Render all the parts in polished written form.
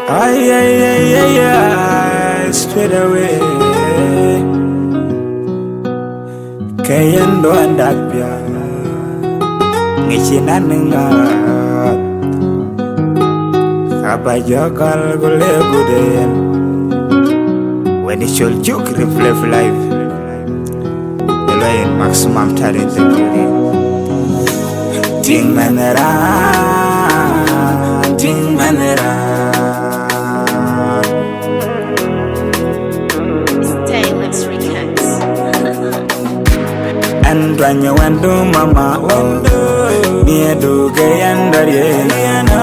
Ay, ay, ay, ay, ay, straight away. Kayendo andapya, ngichinanenga. Kabajakal gule guden. When it should joke reflect life, Eloy maximum talent beauty. Ting manera, ting manera. And when you went to mama, near do gay and Dariana,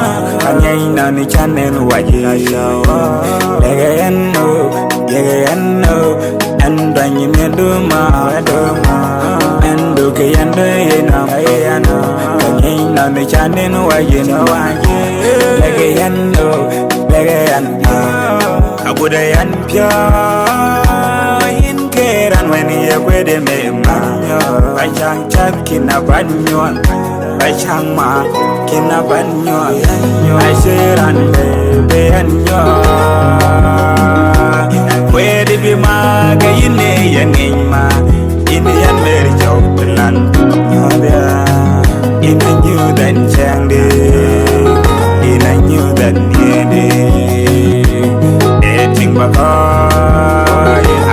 again on the channel, what you show. Again, no, and when you made do my and do gay and Diana, again on the channel, what you know. Again, no, again, I would have pure. And when you wear the mema, I can't chat kinabanyon. I can't mark kinabanyon. I say, and baby, and you. Where did you mark a name, in the end, very joke the land. In a new that chandy, in a new that needy. Dating back.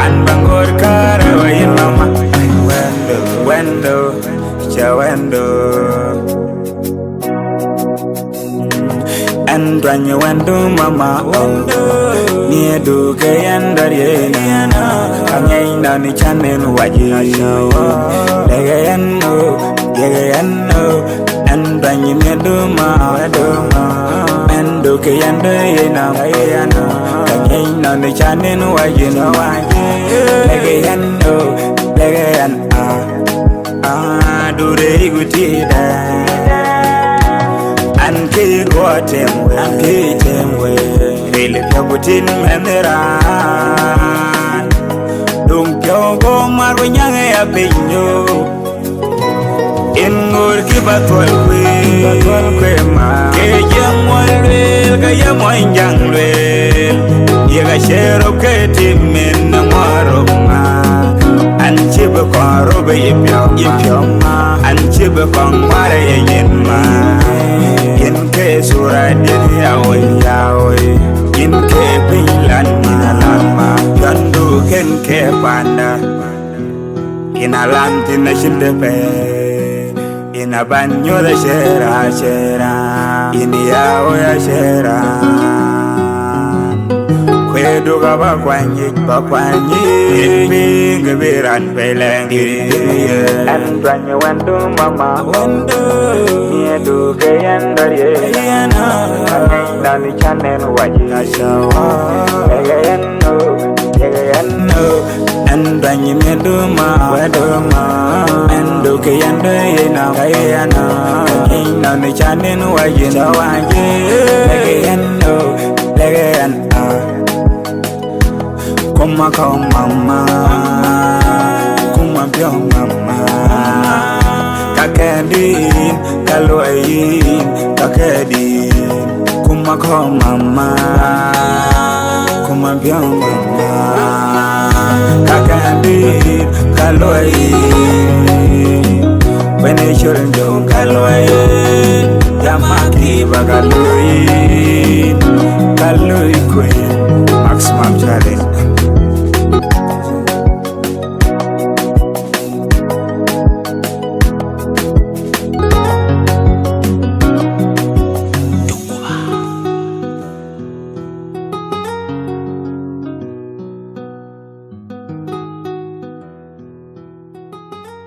And bangor kara wayin mama wendo chawendo and when you wendo mama near do gay and Dariana again on the channel waji and when you need do ma and do gay and Dariana again on the channel waji Legayan do they go to and kill what him and beat him with really putin and the ran don't go marunyang a pinyo in good keep a 12 crema kayam will kayam young will you share okay team in the maroma and chip a car over if you're ma and chip a con mare in ma in case or I did Yahweh in Cape Land in a lama Yandu can care panda in a land in a shinde in a banyo the shera in the Yahweh shera do gaba kwanyi bing biran pelengi and when you went to mama near do gay and Dariana and the channel waji and when you made do ma and do gay and Dariana and the channel waji again Kuma mama, kuma pyo mama. Kakadin, kaloin, kakadin. Kuma mama, kuma pyo mama. Kakadin, kaloin. When they shouldn't do kaloin, yamaki bagaloin.